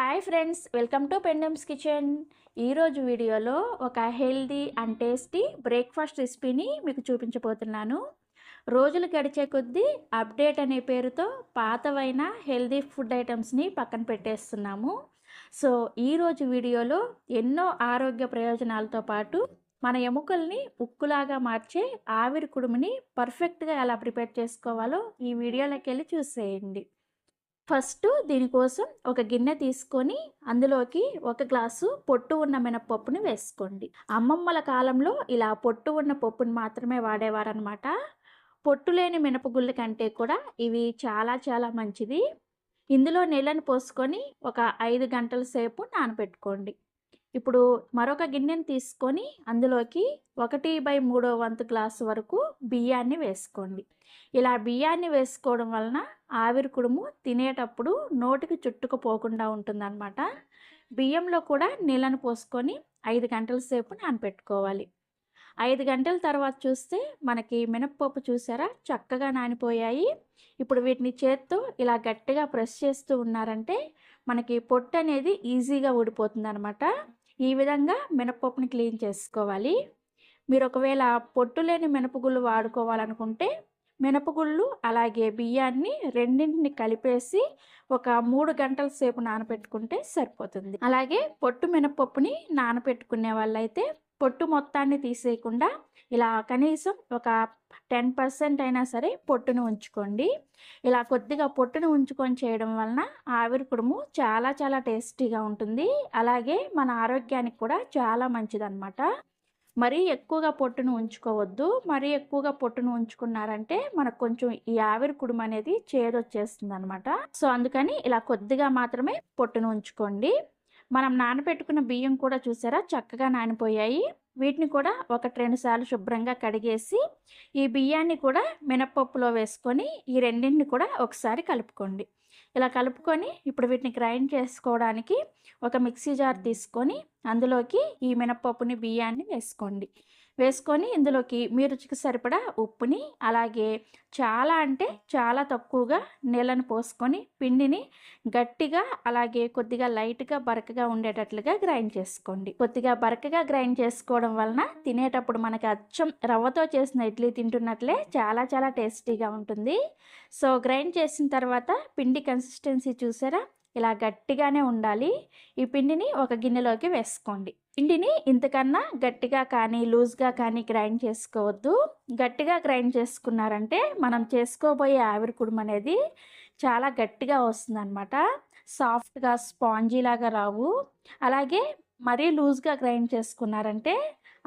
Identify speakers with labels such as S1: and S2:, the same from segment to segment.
S1: Hi friends, welcome to పెండమ్స్ kitchen. ఈరోజు వీడియోలో ఒక హెల్దీ అండ్ టేస్టీ బ్రేక్ఫాస్ట్ రెసిపీని మీకు చూపించబోతున్నాను. రోజులు గడిచే కొద్దీ అప్డేట్ అనే పేరుతో పాతవైన హెల్దీ ఫుడ్ ఐటమ్స్ని పక్కన పెట్టేస్తున్నాము. సో ఈరోజు వీడియోలో ఎన్నో ఆరోగ్య ప్రయోజనాలతో పాటు మన ఎముకల్ని ఉక్కులాగా మార్చే ఆవిరి కుడుముని పర్ఫెక్ట్గా ఎలా ప్రిపేర్ చేసుకోవాలో ఈ వీడియోలోకి వెళ్ళి చూసేయండి. ఫస్ట్ దీనికోసం ఒక గిన్నె తీసుకొని అందులోకి ఒక గ్లాసు పొట్టు ఉన్న మినపప్పుని వేసుకోండి. అమ్మమ్మల కాలంలో ఇలా పొట్టు ఉన్న పప్పుని మాత్రమే వాడేవారనమాట. పొట్టు లేని మినపగుళ్ళ కంటే కూడా ఇవి చాలా చాలా మంచిది. ఇందులో నీళ్ళని పోసుకొని ఒక 5 గంటల సేపు నానబెట్టుకోండి. ఇప్పుడు మరొక గిన్నెని తీసుకొని అందులోకి 1/3 వంతు గ్లాసు వరకు బియ్యాన్ని వేసుకోండి. ఇలా బియ్యాన్ని వేసుకోవడం వలన ఆవిరి కుడుము తినేటప్పుడు నోటికి చుట్టుకుపోకుండా ఉంటుందన్నమాట. బియ్యంలో కూడా నీళ్ళను పోసుకొని 5 గంటల సేపు నానబెట్టుకోవాలి. 5 గంటల తర్వాత చూస్తే మనకి మినప్పప్పు చూసారా చక్కగా నానిపోయాయి. ఇప్పుడు వీటిని చేత్తో ఇలా గట్టిగా ప్రెస్ చేస్తూ ఉన్నారంటే మనకి పొట్టు అనేది ఈజీగా ఊడిపోతుంది అనమాట. ఈ విధంగా మినపప్పుని క్లీన్ చేసుకోవాలి. మీరు ఒకవేళ పొట్టు లేని మినపగుళ్ళు వాడుకోవాలనుకుంటే మినపగుళ్ళు అలాగే బియ్యాన్ని రెండింటిని కలిపేసి ఒక 3 గంటల సేపు నానబెట్టుకుంటే సరిపోతుంది. అలాగే పొట్టు మినపప్పుని నానబెట్టుకునే వాళ్ళైతే పొట్టు మొత్తాన్ని తీసేయకుండా ఇలా కనీసం ఒక 10% అయినా సరే పొట్టును ఉంచుకోండి. ఇలా కొద్దిగా పొట్టును ఉంచుకొని చేయడం వలన ఆవిరి కుడుము చాలా చాలా టేస్టీగా ఉంటుంది. అలాగే మన ఆరోగ్యానికి కూడా చాలా మంచిదన్నమాట. మరీ ఎక్కువగా పొట్టును ఉంచుకోవద్దు. మరీ ఎక్కువగా పొట్టును ఉంచుకున్నారంటే మనకు కొంచెం ఈ ఆవిరి కుడుము అనేది చేదొచ్చేస్తుంది అనమాట. సో అందుకని ఇలా కొద్దిగా మాత్రమే పొట్టును ఉంచుకోండి. మనం నానబెట్టుకున్న బియ్యం కూడా చూసారా చక్కగా నానిపోయాయి. వీటిని కూడా 1-2 సార్లు శుభ్రంగా కడిగేసి ఈ బియ్యాన్ని కూడా మినపప్పులో వేసుకొని ఈ రెండింటిని కూడా ఒకసారి కలుపుకోండి. ఇలా కలుపుకొని ఇప్పుడు వీటిని గ్రైండ్ చేసుకోవడానికి ఒక మిక్సీ జార్ తీసుకొని అందులోకి ఈ మినపప్పుని బియ్యాన్ని వేసుకొని ఇందులోకి మీ రుచికి సరిపడా ఉప్పుని అలాగే చాలా అంటే చాలా తక్కువగా నీళ్ళను పోసుకొని పిండిని గట్టిగా అలాగే కొద్దిగా లైట్గా బరకగా ఉండేటట్లుగా గ్రైండ్ చేసుకోండి. కొద్దిగా బరకగా గ్రైండ్ చేసుకోవడం వలన తినేటప్పుడు మనకి అచ్చం రవ్వతో చేసిన ఇడ్లీ తింటున్నట్లే చాలా చాలా టేస్టీగా ఉంటుంది. సో గ్రైండ్ చేసిన తర్వాత పిండి కన్సిస్టెన్సీ చూసారా ఇలా గట్టిగానే ఉండాలి. ఈ పిండిని ఒక గిన్నెలోకి వేసుకోండి. పిండిని ఇంతకన్నా గట్టిగా కానీ లూజ్గా కానీ గ్రైండ్ చేసుకోవద్దు. గట్టిగా గ్రైండ్ చేసుకున్నారంటే మనం చేసుకోబోయే ఆవిరి కుడుము అనేది చాలా గట్టిగా వస్తుందన్నమాట. సాఫ్ట్గా స్పాంజీ లాగా రావు. అలాగే మరీ లూజ్గా గ్రైండ్ చేసుకున్నారంటే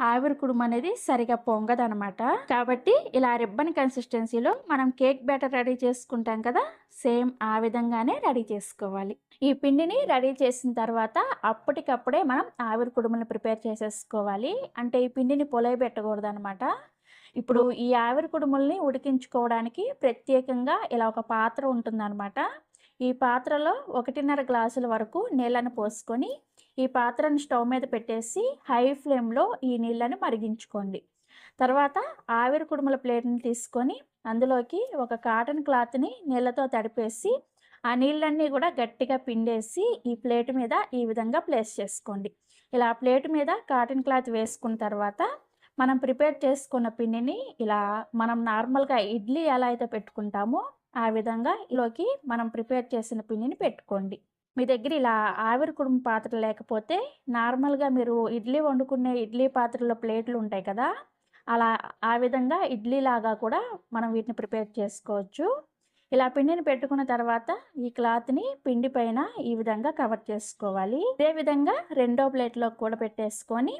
S1: ఆవిరి కుడుము అనేది సరిగా పొంగదనమాట. కాబట్టి ఇలా రిబ్బన్ కన్సిస్టెన్సీలో మనం కేక్ బ్యాటర్ రెడీ చేసుకుంటాం కదా, సేమ్ ఆ విధంగానే రెడీ చేసుకోవాలి. ఈ పిండిని రెడీ చేసిన తర్వాత అప్పటికప్పుడే మనం ఆవిరి కుడుములను ప్రిపేర్ చేసేసుకోవాలి. అంటే ఈ పిండిని పొలయబెట్టకూడదు అనమాట. ఇప్పుడు ఈ ఆవిరి కుడుముల్ని ఉడికించుకోవడానికి ప్రత్యేకంగా ఇలా ఒక పాత్ర ఉంటుందన్నమాట. ఈ పాత్రలో 1.5 గ్లాసుల వరకు నీళ్ళను పోసుకొని ఈ పాత్రను స్టవ్ మీద పెట్టేసి హై ఫ్లేమ్లో ఈ నీళ్ళని మరిగించుకోండి. తర్వాత ఆవిరి కుడుముల ప్లేట్ని తీసుకొని అందులోకి ఒక కాటన్ క్లాత్ని నీళ్ళతో తడిపేసి ఆ నీళ్ళన్నీ కూడా గట్టిగా పిండేసి ఈ ప్లేట్ మీద ఈ విధంగా ప్లేస్ చేసుకోండి. ఇలా ప్లేట్ మీద కాటన్ క్లాత్ వేసుకున్న తర్వాత మనం ప్రిపేర్ చేసుకున్న పిండిని ఇలా మనం నార్మల్గా ఇడ్లీ ఎలా అయితే పెట్టుకుంటామో ఆ విధంగా ఇలోకి మనం ప్రిపేర్ చేసిన పిండిని పెట్టుకోండి. మీ దగ్గర ఇలా ఆవిరి కుడుము పాత్ర లేకపోతే నార్మల్గా మీరు ఇడ్లీ వండుకునే ఇడ్లీ పాత్రలో ప్లేట్లు ఉంటాయి కదా, అలా ఆ విధంగా ఇడ్లీ లాగా కూడా మనం వీటిని ప్రిపేర్ చేసుకోవచ్చు. ఇలా పిండిని పెట్టుకున్న తర్వాత ఈ క్లాత్ని పిండి పైన ఈ విధంగా కవర్ చేసుకోవాలి. ఇదే విధంగా రెండో ప్లేట్లో కూడా పెట్టేసుకొని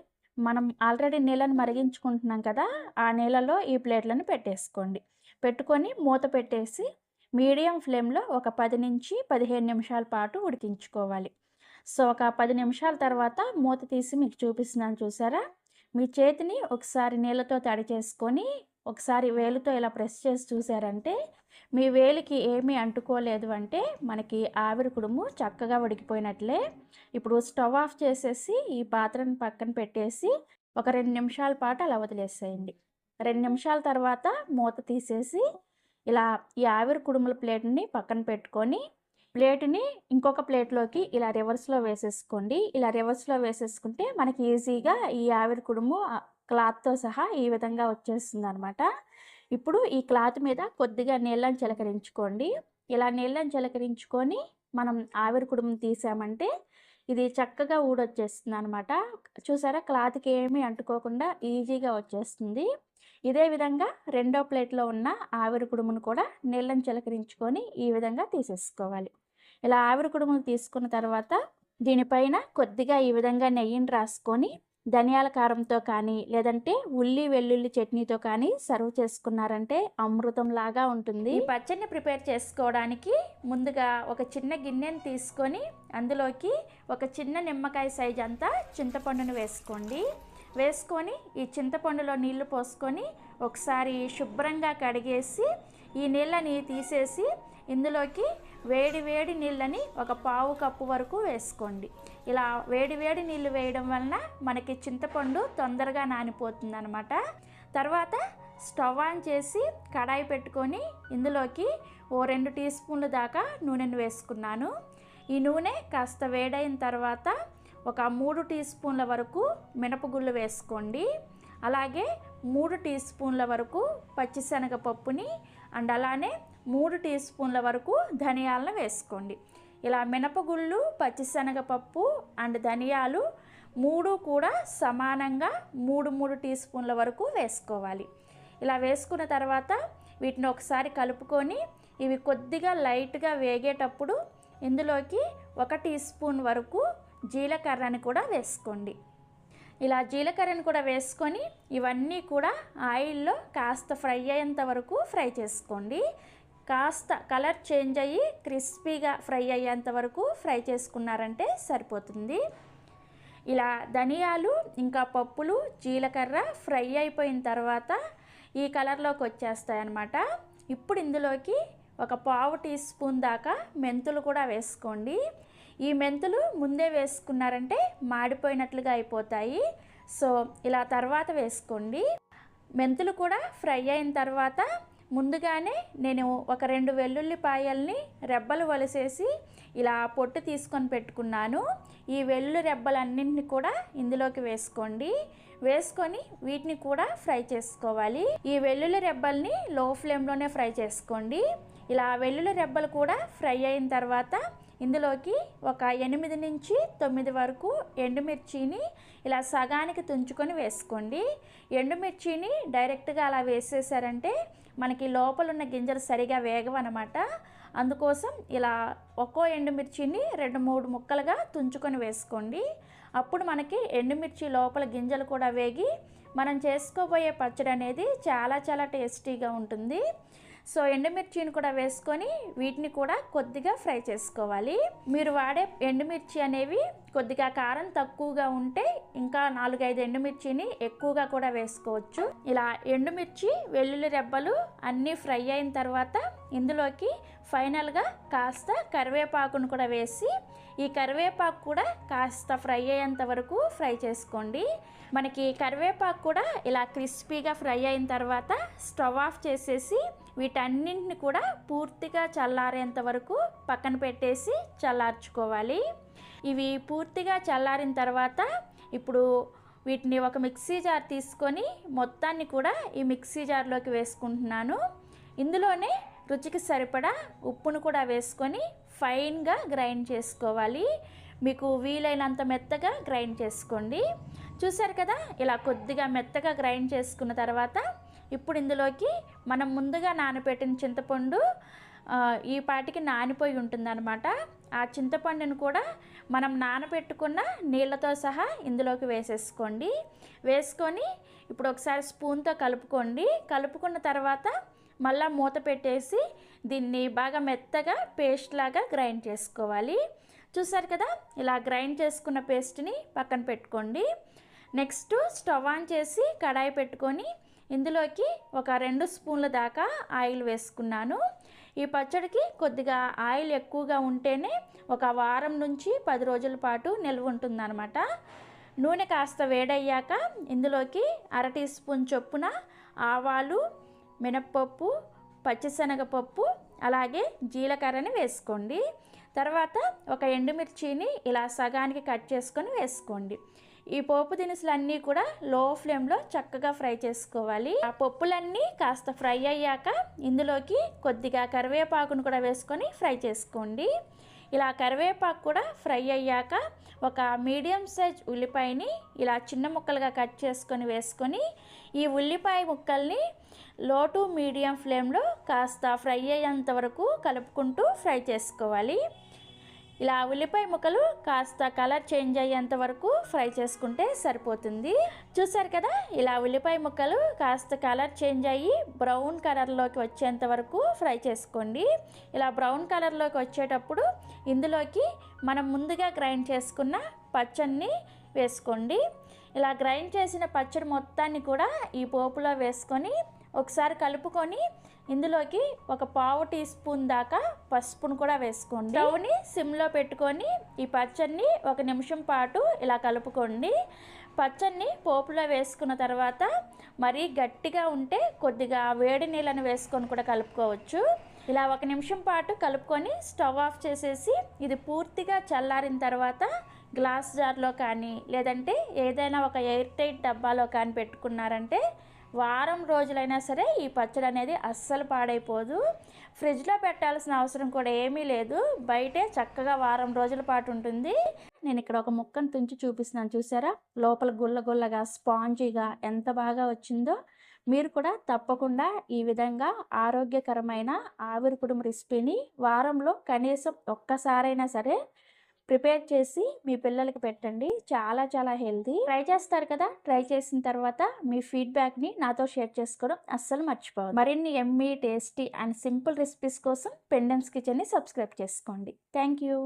S1: మనం ఆల్రెడీ నీళ్ళని మరిగించుకుంటున్నాం కదా, ఆ నీళ్ళలో ఈ ప్లేట్లను పెట్టేసుకోండి. పెట్టుకొని మూత పెట్టేసి మీడియం ఫ్లేమ్లో ఒక 10 నుంచి 15 నిమిషాల పాటు ఉడికించుకోవాలి. సో ఒక 10 నిమిషాల తర్వాత మూత తీసి మీకు చూపిస్తున్నాను చూసారా. మీ చేతిని ఒకసారి నీళ్ళతో తడి చేసుకొని ఒకసారి వేలుతో ఇలా ప్రెస్ చేసి చూసారంటే మీ వేలికి ఏమీ అంటుకోలేదు అంటే మనకి ఆవిరి కుడుము చక్కగా ఉడికిపోయినట్లే. ఇప్పుడు స్టవ్ ఆఫ్ చేసేసి ఈ పాత్రను పక్కన పెట్టేసి ఒక 2 నిమిషాల పాటు అలా వదిలేసేయండి. 2 నిమిషాల తర్వాత మూత తీసేసి ఇలా ఈ ఆవిరి కుడుముల ప్లేట్ని పక్కన పెట్టుకొని ప్లేట్‌ని ఇంకొక ప్లేట్‌లోకి ఇలా రివర్స్‌లో వేసేసుకోండి. ఇలా రివర్స్‌లో వేసేసుకుంటే మనకి ఈజీగా ఈ ఆవిరి కుడుము క్లాత్‌తో సహా ఈ విధంగా వచ్చేస్తుందనమాట. ఇప్పుడు ఈ క్లాత్ మీద కొద్దిగా నీళ్ళని చిలకరించుకోండి. ఇలా నీళ్ళని చిలకరించుకొని మనం ఆవిరి కుడుముని తీసామంటే ఇది చక్కగా ఊడొచ్చేస్తుందనమాట. చూసారా క్లాత్‌కి ఏమీ అంటుకోకుండా ఈజీగా వచ్చేస్తుంది. ఇదే విధంగా రెండో ప్లేట్‌లో ఉన్న ఆవిరి కుడుమును కూడా నీళ్ళని చిలకరించుకొని ఈ విధంగా తీసేసుకోవాలి. ఇలా ఆవిరి కుడుములు తీసుకున్న తర్వాత దీనిపైన కొద్దిగా ఈ విధంగా నెయ్యిని రాసుకొని ధనియాల కారంతో కానీ లేదంటే ఉల్లి వెల్లుల్లి చట్నీతో కానీ సర్వ్ చేసుకున్నారంటే అమృతంలాగా ఉంటుంది. ఈ పచ్చడిని ప్రిపేర్ చేసుకోవడానికి ముందుగా ఒక చిన్న గిన్నెని తీసుకొని అందులోకి ఒక చిన్న నిమ్మకాయ సైజ్ అంతా చింతపండును వేసుకోండి. వేసుకొని ఈ చింతపండులో నీళ్లు పోసుకొని ఒకసారి శుభ్రంగా కడిగేసి ఈ నీళ్ళని తీసేసి ఇందులోకి వేడి వేడి నీళ్ళని ఒక పావు కప్పు వరకు వేసుకోండి. ఇలా వేడి వేడి నీళ్ళు వేయడం వలన మనకి చింతపండు తొందరగా నానిపోతుంది అనమాట. తర్వాత స్టవ్ ఆన్ చేసి కడాయి పెట్టుకొని ఇందులోకి ఓ 2 టీ స్పూన్ల దాకా నూనెను వేసుకున్నాను. ఈ నూనె కాస్త వేడైన తర్వాత ఒక 3 టీ స్పూన్ల వరకు మినపగుళ్ళు వేసుకోండి. అలాగే 3 టీ స్పూన్ల వరకు పచ్చిశనగపప్పుని అండ్ అలానే 3 టీ స్పూన్ల వరకు ధనియాలను వేసుకోండి. ఇలా మినపగుళ్ళు పచ్చిశనగపప్పు అండ్ ధనియాలు 3 కూడా సమానంగా 3 టీ స్పూన్ల వరకు వేసుకోవాలి. ఇలా వేసుకున్న తర్వాత వీటిని ఒకసారి కలుపుకొని ఇవి కొద్దిగా లైట్గా వేగేటప్పుడు ఇందులోకి 1 టీ స్పూన్ వరకు జీలకర్రని కూడా వేసుకోండి. ఇలా జీలకర్రని కూడా వేసుకొని ఇవన్నీ కూడా ఆయిల్లో కాస్త ఫ్రై అయ్యేంత వరకు ఫ్రై చేసుకోండి. కాస్త కలర్ చేంజ్ అయ్యి క్రిస్పీగా ఫ్రై అయ్యేంత వరకు ఫ్రై చేసుకున్నారంటే సరిపోతుంది. ఇలా ధనియాలు ఇంకా పప్పులు జీలకర్ర ఫ్రై అయిపోయిన తర్వాత ఈ కలర్లోకి వచ్చేస్తాయన్నమాట. ఇప్పుడు ఇందులోకి ఒక పావు టీ స్పూన్ దాకా మెంతులు కూడా వేసుకోండి. ఈ మెంతులు ముందే వేసుకున్నారంటే మాడిపోయినట్లుగా అయిపోతాయి. సో ఇలా తర్వాత వేసుకోండి. మెంతులు కూడా ఫ్రై అయిన తర్వాత ముందుగానే నేను ఒక 2 వెల్లుల్లిపాయల్ని రెబ్బలు వలిసేసి ఇలా పొట్టు తీసుకొని పెట్టుకున్నాను. ఈ వెల్లుల్లి రెబ్బలన్నింటినీ కూడా ఇందులోకి వేసుకోండి. వేసుకొని వీటిని కూడా ఫ్రై చేసుకోవాలి. ఈ వెల్లుల్లి రెబ్బల్ని లో ఫ్లేమ్లోనే ఫ్రై చేసుకోండి. ఇలా వెల్లుల్లి రెబ్బలు కూడా ఫ్రై అయిన తర్వాత ఇందులోకి ఒక 8 నుంచి 9 వరకు ఎండుమిర్చిని ఇలా సగానికి తుంచుకొని వేసుకోండి. ఎండుమిర్చిని డైరెక్ట్గా అలా వేసేసారంటే మనకి లోపల ఉన్న గింజలు సరిగా వేగవన్నమాట. అందుకోసం ఇలా ఒక్కో ఎండుమిర్చిని 2-3 ముక్కలుగా తుంచుకొని వేసుకోండి. అప్పుడు మనకి ఎండుమిర్చి లోపల గింజలు కూడా వేగి మనం చేసుకోబోయే పచ్చడి అనేది చాలా చాలా టేస్టీగా ఉంటుంది. సో ఎండుమిర్చిని కూడా వేసుకొని వీటిని కూడా కొద్దిగా ఫ్రై చేసుకోవాలి. మీరు వాడే ఎండుమిర్చి అనేవి కొద్దిగా కారం తక్కువగా ఉంటే ఇంకా 4-5 ఎండుమిర్చిని ఎక్కువగా కూడా వేసుకోవచ్చు. ఇలా ఎండుమిర్చి వెల్లుల్లి రెబ్బలు అన్నీ ఫ్రై అయిన తర్వాత ఇందులోకి ఫైనల్గా కాస్త కరివేపాకును కూడా వేసి ఈ కరివేపాకు కూడా కాస్త ఫ్రై అయ్యేంత వరకు ఫ్రై చేసుకోండి. మనకి కరివేపాకు కూడా ఇలా క్రిస్పీగా ఫ్రై అయిన తర్వాత స్టవ్ ఆఫ్ చేసేసి వీటన్నింటిని కూడా పూర్తిగా చల్లారేంత వరకు పక్కన పెట్టేసి చల్లార్చుకోవాలి. ఇవి పూర్తిగా చల్లారిన తర్వాత ఇప్పుడు వీటిని ఒక మిక్సీ జార్ తీసుకొని మొత్తాన్ని కూడా ఈ మిక్సీ జార్లోకి వేసుకుంటున్నాను. ఇందులోనే రుచికి సరిపడా ఉప్పును కూడా వేసుకొని ఫైన్గా గ్రైండ్ చేసుకోవాలి. మీకు వీలైనంత మెత్తగా గ్రైండ్ చేసుకోండి. చూసారు కదా, ఇలా కొద్దిగా మెత్తగా గ్రైండ్ చేసుకున్న తర్వాత ఇప్పుడు ఇందులోకి మనం ముందుగా నానబెట్టిన చింతపండు ఈ పాటికి నానిపోయి ఉంటుందన్నమాట. ఆ చింతపండును కూడా మనం నానబెట్టుకున్న నీళ్ళతో సహా ఇందులోకి వేసేసుకోండి. వేసుకొని ఇప్పుడు ఒకసారి స్పూన్తో కలుపుకోండి. కలుపుకున్న తర్వాత మళ్ళీ మూత పెట్టేసి దీన్ని బాగా మెత్తగా పేస్ట్ లాగా గ్రైండ్ చేసుకోవాలి. చూసారు కదా, ఇలా గ్రైండ్ చేసుకున్న పేస్ట్ని పక్కన పెట్టుకోండి. నెక్స్ట్ స్టవ్ ఆన్ చేసి కడాయి పెట్టుకొని ఇందులోకి ఒక 2 స్పూన్ల దాకా ఆయిల్ వేసుకున్నాను. ఈ పచ్చడికి కొద్దిగా ఆయిల్ ఎక్కువగా ఉంటేనే ఒక వారం నుంచి 10 రోజుల పాటు నిల్వ ఉంటుందన్నమాట. నూనె కాస్త వేడయ్యాక ఇందులోకి 1/2 టీ స్పూన్ చొప్పున ఆవాలు, మినప్పప్పు, పచ్చిశనగపప్పు అలాగే జీలకర్రని వేసుకోండి. తర్వాత ఒక ఎండుమిర్చిని ఇలా సగానికి కట్ చేసుకొని వేసుకోండి. ఈ పోపు దినుసులన్నీ కూడా లో ఫ్లేమ్లో చక్కగా ఫ్రై చేసుకోవాలి. ఆ పప్పులన్నీ కాస్త ఫ్రై అయ్యాక ఇందులోకి కొద్దిగా కరివేపాకును కూడా వేసుకొని ఫ్రై చేసుకోండి. ఇలా కరివేపాకు కూడా ఫ్రై అయ్యాక ఒక మీడియం సైజ్ ఉల్లిపాయని ఇలా చిన్న ముక్కలుగా కట్ చేసుకొని వేసుకొని ఈ ఉల్లిపాయ ముక్కల్ని లో టు మీడియం ఫ్లేమ్లో కాస్త ఫ్రై అయ్యేంత వరకు కలుపుకుంటూ ఫ్రై చేసుకోవాలి. ఇలా ఉల్లిపాయ ముక్కలు కాస్త కలర్ చేంజ్ అయ్యేంత వరకు ఫ్రై చేసుకుంటే సరిపోతుంది. చూసారు కదా, ఇలా ఉల్లిపాయ ముక్కలు కాస్త కలర్ చేంజ్ అయ్యి బ్రౌన్ కలర్లోకి వచ్చేంత వరకు ఫ్రై చేసుకోండి. ఇలా బ్రౌన్ కలర్లోకి వచ్చేటప్పుడు ఇందులోకి మనం ముందుగా గ్రైండ్ చేసుకున్న పచ్చడిని వేసుకోండి. ఇలా గ్రైండ్ చేసిన పచ్చడి మొత్తాన్ని కూడా ఈ పోపులో వేసుకొని ఒకసారి కలుపుకొని ఇందులోకి ఒక పావు టీ స్పూన్ దాకా పసుపును కూడా వేసుకోండి. స్టవ్ని సిమ్లో పెట్టుకొని ఈ పచ్చడిని 1 నిమిషం పాటు ఇలా కలుపుకోండి. పచ్చడిని పోపులో వేసుకున్న తర్వాత మరీ గట్టిగా ఉంటే కొద్దిగా వేడి నీళ్ళని వేసుకొని కూడా కలుపుకోవచ్చు. ఇలా 1 నిమిషం పాటు కలుపుకొని స్టవ్ ఆఫ్ చేసేసి ఇది పూర్తిగా చల్లారిన తర్వాత గ్లాస్ జార్లో కానీ లేదంటే ఏదైనా ఒక ఎయిర్ టైట్ డబ్బాలో కానీ పెట్టుకున్నారంటే వారం రోజులైనా సరే ఈ పచ్చడి అనేది అస్సలు పాడైపోదు. ఫ్రిడ్జ్లో పెట్టాల్సిన అవసరం కూడా ఏమీ లేదు, బయటే చక్కగా వారం రోజుల పాటు ఉంటుంది. నేను ఇక్కడ ఒక ముక్కను తుంచి చూపిస్తున్నాను, చూసారా? లోపల గుల్ల గుల్లగా స్పాంజీగా ఎంత బాగా వచ్చిందో. మీరు కూడా తప్పకుండా ఈ విధంగా ఆరోగ్యకరమైన ఆవిరి కుడుము రెసిపీని వారంలో కనీసం ఒక్కసారైనా సరే ప్రిపేర్ చేసి మీ పిల్లలకి పెట్టండి. చాలా చాలా హెల్తీ. ట్రై చేస్తారు కదా, ట్రై చేసిన తర్వాత మీ ఫీడ్బ్యాక్ని నాతో షేర్ చేసుకోవడం అస్సలు మర్చిపోవద్దు. మరిన్ని Emmy, tasty and simple recipes కోసం పెండెమ్స్ కిచెన్ని సబ్స్క్రైబ్ చేసుకోండి. Thank you.